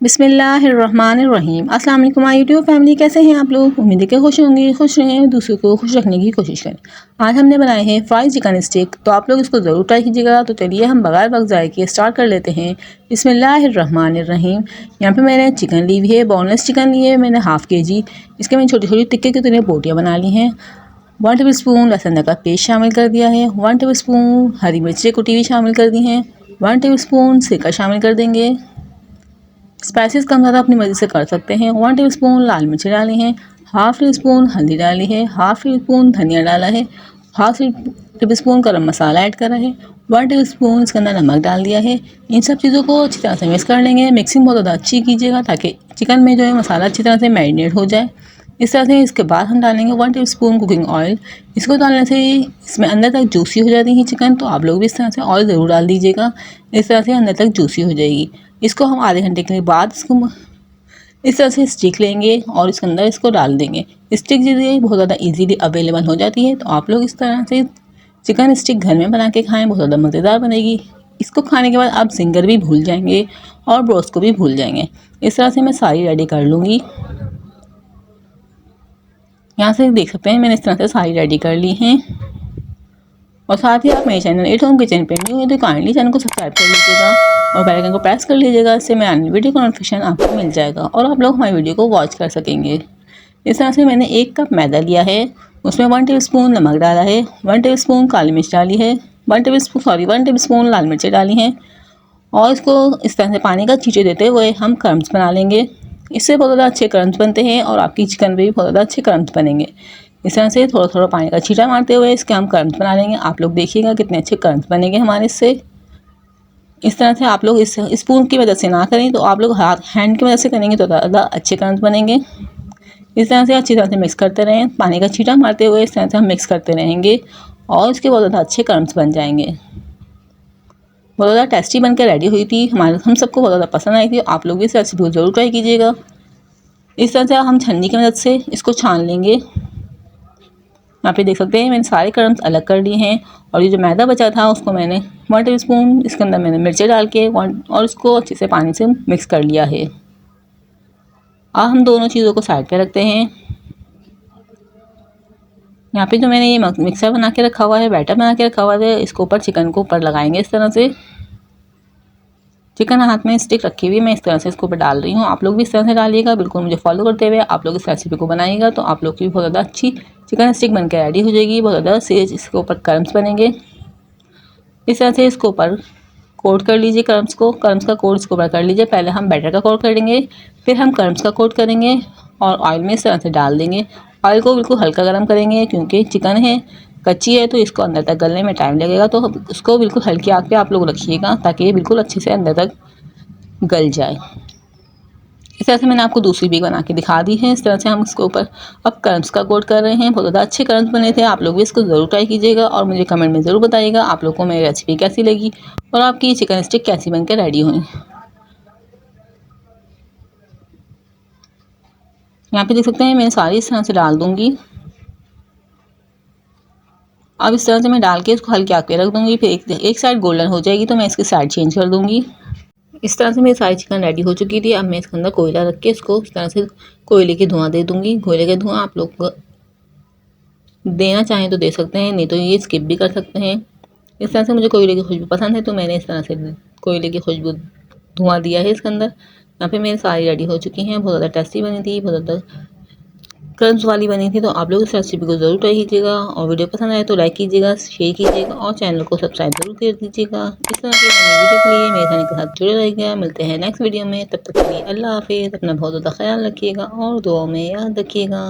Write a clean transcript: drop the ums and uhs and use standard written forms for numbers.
बिस्मिल्लाहिर्रहमानिर्रहीम। अस्सलाम वालेकुम माय यूट्यूब फैमिली, कैसे हैं आप लोग? उम्मीद है कि खुश होंगे, खुश रहें, दूसरों को खुश रखने की कोशिश करें। आज हमने बनाए हैं फ्राइज चिकन स्टिक, तो आप लोग इसको ज़रूर ट्राई कीजिएगा। तो चलिए हम बगैर वक्त ज़ाय किए स्टार्ट कर लेते हैं। बिस्मिल्लाहिर्रहमानिर्रहीम। यहाँ पे मैंने चिकन ली हुई है, बोनलेस चिकन ली है मैंने हाफ़ KG। इसके मैंने छोटी छोटी टिक्के की तरह बोटियाँ बना ली हैं। 1 टेबल स्पून लहसुन का पेस्ट शामिल कर दिया है। 1 टेबल स्पून हरी मिर्चें कुटी हुई शामिल कर दी हैं। 1 टेबल स्पून सिरका शामिल कर देंगे। स्पाइसेस कम ज़्यादा अपनी मर्ज़ी से कर सकते हैं। 1 टेबल स्पून लाल मिर्च डाली हैं। हाफ़ टी स्पून हल्दी डाली है। हाफ़ टी स्पून धनिया डाला है। हाफ़ टेबल स्पून गरम मसाला ऐड करा है। 1 टेबल स्पून इसके अंदर नमक डाल दिया है। इन सब चीज़ों को अच्छी तरह से मिक्स कर लेंगे। मिक्सिंग बहुत ज़्यादा अच्छी कीजिएगा ताकि चिकन में जो है मसाला अच्छी तरह से मैरिनेट हो जाए। इस तरह से इसके बाद हम डालेंगे 1 टेबल स्पून कुकिंग ऑयल। इसको डालने से इसमें अंदर तक जूसी हो जाती है चिकन, तो आप लोग भी इस तरह से ऑयल ज़रूर डाल दीजिएगा। इस तरह से अंदर तक जूसी हो जाएगी। इसको हम आधे घंटे के बाद इसको इस तरह से स्टिक लेंगे और इसके अंदर इसको डाल देंगे। स्टिक जो है बहुत ज़्यादा इजीली अवेलेबल हो जाती है, तो आप लोग इस तरह से चिकन स्टिक घर में बना के खाएं, बहुत ज़्यादा मज़ेदार बनेगी। इसको खाने के बाद आप जिंगर भी भूल जाएंगे और ब्रोस्ट को भी भूल जाएंगे। इस तरह से मैं सारी रेडी कर लूँगी। यहाँ से देख सकते हैं मैंने इस तरह से सारी रेडी कर ली हैं। और साथ ही आप मेरे चैनल एट होम किचन पे न्यू है तो काइंडली चैनल को सब्सक्राइब कर लीजिएगा और बेल आइकन को प्रेस कर लीजिएगा। इससे मैं आने वीडियो का नोटिफिकेशन आपको मिल जाएगा और आप लोग हमारी वीडियो को वॉच कर सकेंगे। इस तरह से मैंने 1 कप मैदा लिया है, उसमें 1 टेबल स्पून नमक डाला है। 1 टेबल स्पून काली मिर्च डाली है। 1 टेबल स्पून लाल मिर्चें डाली हैं। और इसको इस तरह से पानी का छींटे देते हुए हम क्रम्स बना लेंगे। इससे बहुत ज़्यादा अच्छे क्रम्स बनते हैं और आपकी चिकन में भी बहुत ज़्यादा अच्छे क्रम्स बनेंगे। इस तरह से थोड़ा थोड़ा पानी का छींटा मारते हुए इसके हम क्रम्स बना लेंगे। आप लोग देखिएगा कितने अच्छे क्रम्स बनेंगे हमारे इससे। इस तरह से आप लोग इस स्पून की मदद से ना करें तो आप लोग हैंड की मदद से करेंगे तो ज़्यादा अच्छे क्रम्स बनेंगे। इस तरह से अच्छी तरह से मिक्स करते रहें, पानी का छींटा मारते हुए इस तरह से हम मिक्स करते रहेंगे और इसके बहुत ज़्यादा अच्छे क्रम्स बन जाएंगे। बहुत ज़्यादा टेस्टी बन के रेडी हुई थी, हम सबको बहुत ज़्यादा पसंद आई थी। आप लोग भी इस रेसिपी को ज़रूर ट्राई कीजिएगा। इस तरह से हम छन्नी की मदद से इसको छान लेंगे। यहाँ पे देख सकते हैं मैंने सारे क्रम्स अलग कर लिए हैं और ये जो मैदा बचा था उसको मैंने 1 टेबल स्पून इसके अंदर मैंने मिर्चें डाल के और इसको अच्छे से पानी से मिक्स कर लिया है। अब हम दोनों चीज़ों को साइड पे रखते हैं। यहाँ पे जो मैंने ये मिक्सर बना के रखा हुआ है, बैटर बना के रखा हुआ है, इसको ऊपर चिकन को ऊपर लगाएंगे। इस तरह से चिकन हाथ में स्टिक रखी हुई मैं इस तरह से इसको ऊपर डाल रही हूँ। आप लोग भी इस तरह से डालिएगा, बिल्कुल मुझे फॉलो करते हुए आप लोग इस रेसिपी को बनाइएगा तो आप लोग की बहुत ज़्यादा अच्छी चिकन स्टिक बनकर रेडी हो जाएगी। बहुत ज़्यादा से इसके ऊपर क्रम्स बनेंगे। इस तरह से इसको ऊपर कोट कर लीजिए। क्रम्स का कोट इसको ऊपर कर लीजिए। पहले हम बैटर का कोट करेंगे, फिर हम क्रम्स का कोट करेंगे और ऑयल में इस तरह से डाल देंगे। ऑयल को बिल्कुल हल्का गर्म करेंगे क्योंकि चिकन है कच्ची है तो इसको अंदर तक गलने में टाइम लगेगा, तो उसको बिल्कुल हल्की आग पे आप लोग रखिएगा ताकि ये बिल्कुल अच्छे से अंदर तक गल जाए। इस तरह से मैंने आपको दूसरी भी बना के दिखा दी है। इस तरह से हम इसके ऊपर अब क्रम्स का कोट कर रहे हैं। बहुत ज़्यादा अच्छे क्रम्स बने थे। आप लोग भी इसको ज़रूर ट्राई कीजिएगा और मुझे कमेंट में ज़रूर बताइएगा आप लोग को मेरी रेसिपी कैसी लगी और आपकी चिकन स्टिक कैसी बन के रेडी हुई। यहाँ पे देख सकते हैं मैं सारी इस तरह से डाल दूँगी। अब इस तरह से मैं डाल के इसको हल्की आग पे रख दूँगी। फिर एक साइड गोल्डन हो जाएगी तो मैं इसकी साइड चेंज कर दूँगी। इस तरह से मेरी सारी चिकन रेडी हो चुकी थी। अब मैं इसके अंदर कोयला रख के इसको इस तरह से कोयले की धुआं दे दूँगी। कोयले का धुआं आप लोग देना चाहें तो दे सकते हैं, नहीं तो ये स्किप भी कर सकते हैं। इस तरह से मुझे कोयले की खुशबू पसंद है तो मैंने इस तरह से कोयले की खुशबू धुआं दिया है इसके अंदर। यहाँ पे मेरी सारी रेडी हो चुकी हैं। बहुत ज़्यादा टेस्टी बनी थी, बहुत ज़्यादा क्रम्स वाली बनी थी। तो आप लोग इस रेसिपी को ज़रूर ट्राई कीजिएगा और वीडियो पसंद आए तो लाइक कीजिएगा, शेयर कीजिएगा और चैनल को सब्सक्राइब जरूर कर दीजिएगा। इस तरह की नई वीडियो के लिए मेरे चैनल के साथ जुड़े रहिएगा। मिलते हैं नेक्स्ट वीडियो में, तब तक के लिए अल्लाह हाफिज़। अपना बहुत ज़्यादा ख्याल रखिएगा और दुआ में याद रखिएगा।